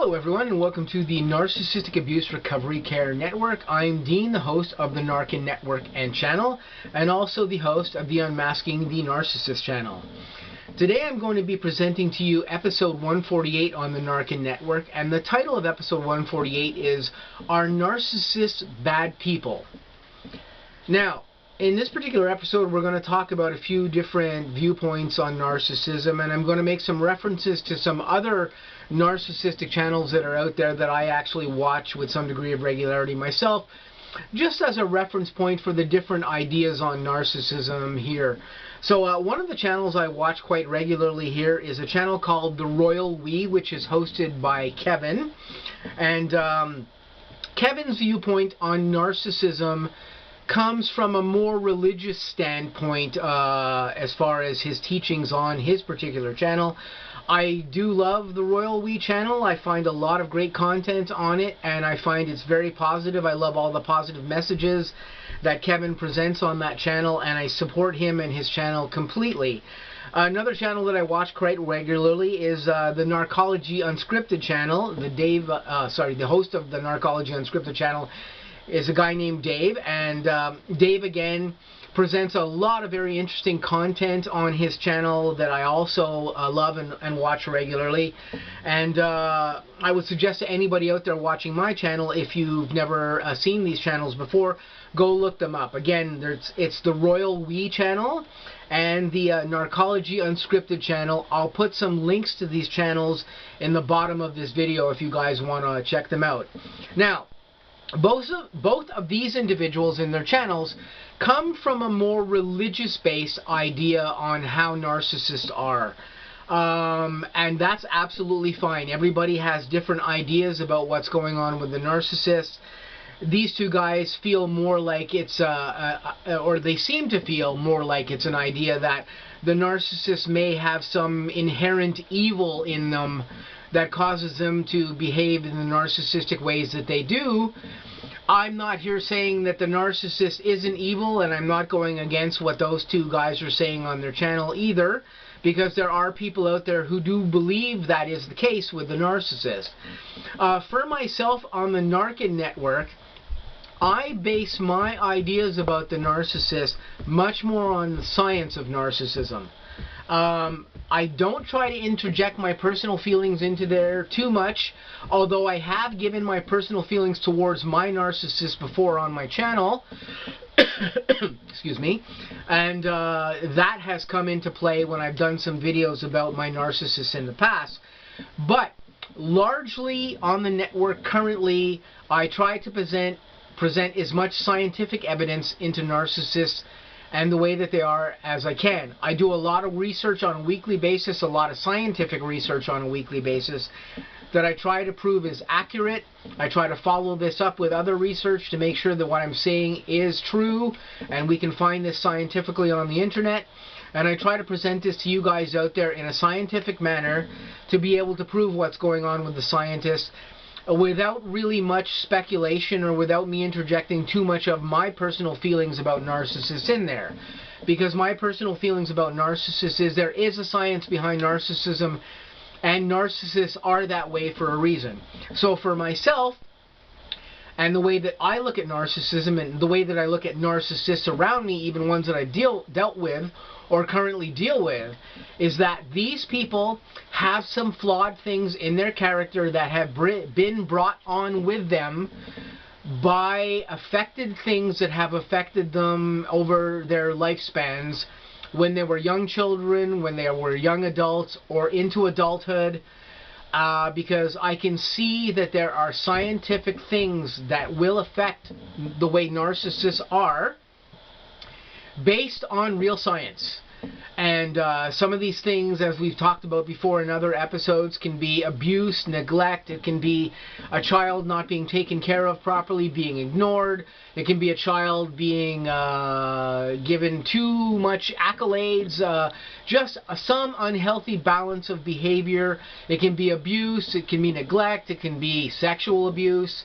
Hello everyone, and welcome to the Narcissistic Abuse Recovery Care Network. I'm Dean, the host of the N.A.R.C.N network and channel, and also the host of the Unmasking the Narcissist channel. Today I'm going to be presenting to you episode 148 on the N.A.R.C.N network, and the title of episode 148 is, Are Narcissists Bad People? Now, in this particular episode, we're going to talk about a few different viewpoints on narcissism, and I'm going to make some references to some other narcissistic channels that are out there that I actually watch with some degree of regularity myself, just as a reference point for the different ideas on narcissism here. So one of the channels I watch quite regularly here is a channel called The Royal We, which is hosted by Kevin. And Kevin's viewpoint on narcissism comes from a more religious standpoint as far as his teachings on his particular channel. I do love the Royal We channel. I find a lot of great content on it, and I find it's very positive. I love all the positive messages that Kevin presents on that channel, and I support him and his channel completely. Another channel that I watch quite regularly is the Narcology Unscripted channel. The host of the Narcology Unscripted channel is a guy named Dave, and Dave again presents a lot of very interesting content on his channel that I also love and watch regularly. And I would suggest to anybody out there watching my channel, if you've never seen these channels before, go look them up. Again, it's the Royal We channel and the Narcology Unscripted channel. I'll put some links to these channels in the bottom of this video if you guys want to check them out. Now, both of these individuals in their channels come from a more religious-based idea on how narcissists are. And that's absolutely fine. Everybody has different ideas about what's going on with the narcissist. These two guys feel more like it's, or they seem to feel more like it's an idea that the narcissist may have some inherent evil in them that causes them to behave in the narcissistic ways that they do. I'm not here saying that the narcissist isn't evil, and I'm not going against what those two guys are saying on their channel either, because there are people out there who do believe that is the case with the narcissist. For myself, on the N.A.R.C.N network, I base my ideas about the narcissist much more on the science of narcissism. I don't try to interject my personal feelings into there too much, although I have given my personal feelings towards my narcissist before on my channel. Excuse me. And that has come into play when I've done some videos about my narcissists in the past. But largely on the network currently, I try to present as much scientific evidence into narcissists and the way that they are as I can. I do a lot of research on a weekly basis, a lot of scientific research on a weekly basis that I try to prove is accurate. I try to follow this up with other research to make sure that what I'm saying is true, and we can find this scientifically on the internet. And I try to present this to you guys out there in a scientific manner to be able to prove what's going on with the scientists without really much speculation or without me interjecting too much of my personal feelings about narcissists in there. Because my personal feelings about narcissists is there is a science behind narcissism, and narcissists are that way for a reason. So for myself, and the way that I look at narcissism and the way that I look at narcissists around me, even ones that I dealt with or currently deal with, is that these people have some flawed things in their character that have been brought on with them by affected things that have affected them over their lifespans when they were young children, when they were young adults, or into adulthood. Because I can see that there are scientific things that will affect the way narcissists are based on real science. And some of these things, as we've talked about before in other episodes, can be abuse, neglect. It can be a child not being taken care of properly, being ignored. It can be a child being given too much accolades, just some unhealthy balance of behavior. It can be abuse, it can be neglect, it can be sexual abuse.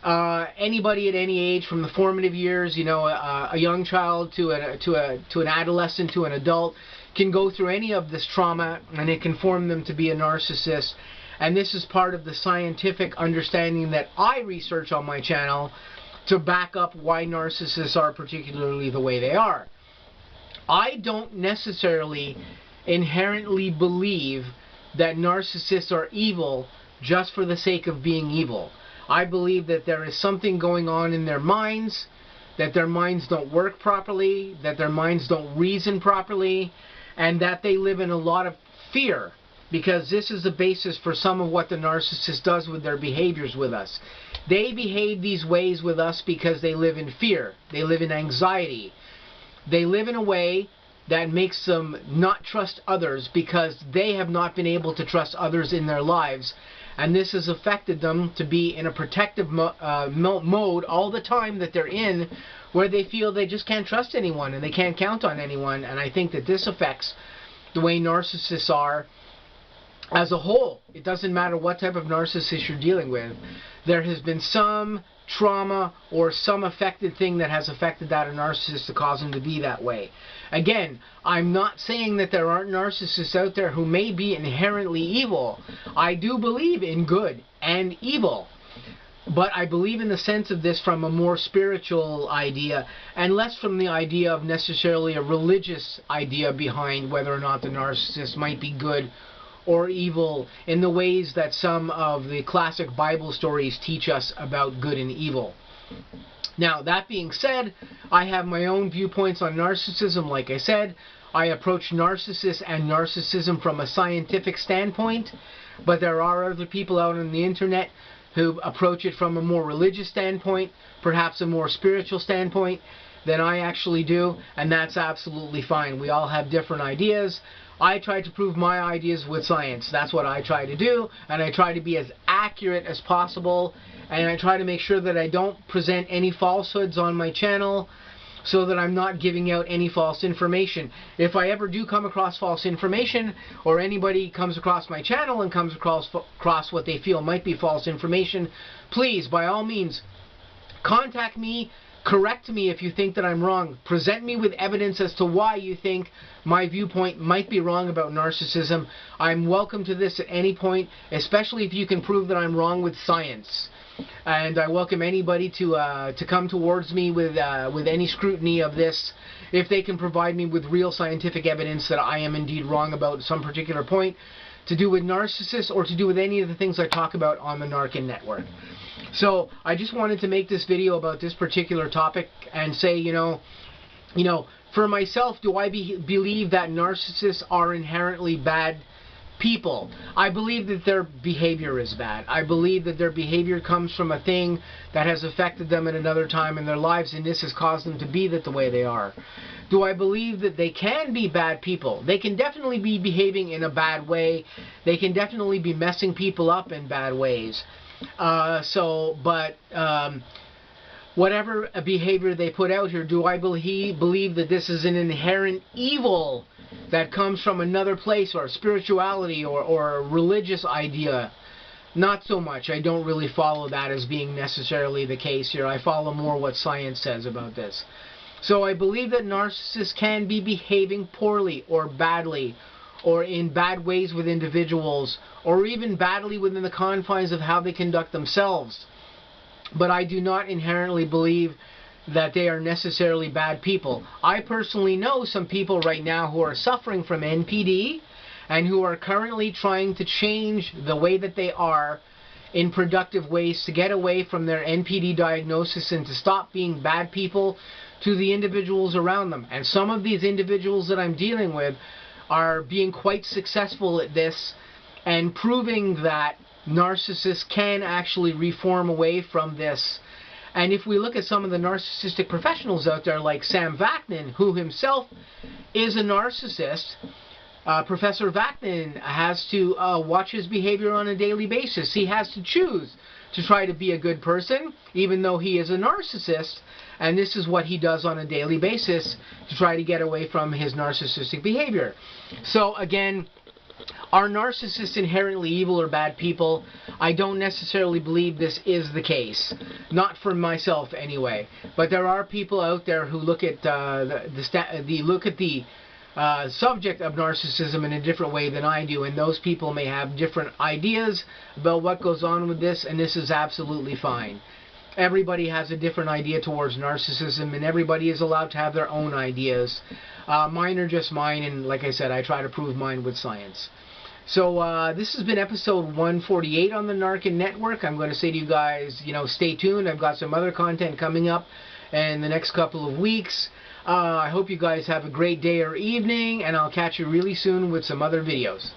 Anybody at any age, from the formative years, you know, a young child to an adolescent to an adult, can go through any of this trauma, and it can form them to be a narcissist. And this is part of the scientific understanding that I research on my channel to back up why narcissists are particularly the way they are. I don't necessarily inherently believe that narcissists are evil just for the sake of being evil. I believe that there is something going on in their minds, that their minds don't work properly, that their minds don't reason properly, and that they live in a lot of fear, because this is the basis for some of what the narcissist does with their behaviors with us. They behave these ways with us because they live in fear. They live in anxiety. They live in a way that makes them not trust others because they have not been able to trust others in their lives. And this has affected them to be in a protective mode all the time that they're in, where they feel they just can't trust anyone and they can't count on anyone. And I think that this affects the way narcissists are as a whole. It doesn't matter what type of narcissist you're dealing with. There has been some trauma or some affected thing that has affected that narcissist to cause them to be that way. Again, I'm not saying that there aren't narcissists out there who may be inherently evil. I do believe in good and evil. But I believe in the sense of this from a more spiritual idea and less from the idea of necessarily a religious idea behind whether or not the narcissist might be good or evil in the ways that some of the classic Bible stories teach us about good and evil. Now, that being said, I have my own viewpoints on narcissism. Like I said, I approach narcissists and narcissism from a scientific standpoint, but there are other people out on the internet who approach it from a more religious standpoint, perhaps a more spiritual standpoint than I actually do, and that's absolutely fine. We all have different ideas. I try to prove my ideas with science. That's what I try to do, and I try to be as accurate as possible, and I try to make sure that I don't present any falsehoods on my channel so that I'm not giving out any false information. If I ever do come across false information, or anybody comes across my channel and comes across what they feel might be false information, please, by all means, contact me. Correct me if you think that I'm wrong. Present me with evidence as to why you think my viewpoint might be wrong about narcissism. I'm welcome to this at any point, especially if you can prove that I'm wrong with science. And I welcome anybody to come towards me with any scrutiny of this, if they can provide me with real scientific evidence that I am indeed wrong about some particular point, to do with narcissists or to do with any of the things I talk about on the N.A.R.C.N network. So I just wanted to make this video about this particular topic and say, you know, for myself, do I believe that narcissists are inherently bad people? I believe that their behavior is bad. I believe that their behavior comes from a thing that has affected them at another time in their lives, and this has caused them to be the way they are. Do I believe that they can be bad people? They can definitely be behaving in a bad way. They can definitely be messing people up in bad ways. Whatever behavior they put out here, do I believe that this is an inherent evil that comes from another place, or spirituality, or a religious idea? Not so much. I don't really follow that as being necessarily the case here. I follow more what science says about this. So I believe that narcissists can be behaving poorly or badly, or in bad ways with individuals, or even badly within the confines of how they conduct themselves. But I do not inherently believe that they are necessarily bad people. I personally know some people right now who are suffering from NPD and who are currently trying to change the way that they are in productive ways to get away from their NPD diagnosis and to stop being bad people to the individuals around them. And some of these individuals that I'm dealing with are being quite successful at this and proving that narcissists can actually reform away from this. And if we look at some of the narcissistic professionals out there, like Sam Vaknin, who himself is a narcissist, Professor Vaknin has to watch his behavior on a daily basis. He has to choose to try to be a good person, even though he is a narcissist, and this is what he does on a daily basis to try to get away from his narcissistic behavior. So again, are narcissists inherently evil or bad people? I don't necessarily believe this is the case. Not for myself anyway. But there are people out there who look at the subject of narcissism in a different way than I do, and those people may have different ideas about what goes on with this, and this is absolutely fine. Everybody has a different idea towards narcissism, and everybody is allowed to have their own ideas. Mine are just mine, and like I said, I try to prove mine with science. So this has been episode 148 on the N.A.R.C.N network. I'm going to say to you guys, stay tuned. I've got some other content coming up in the next couple of weeks. I hope you guys have a great day or evening, and I'll catch you really soon with some other videos.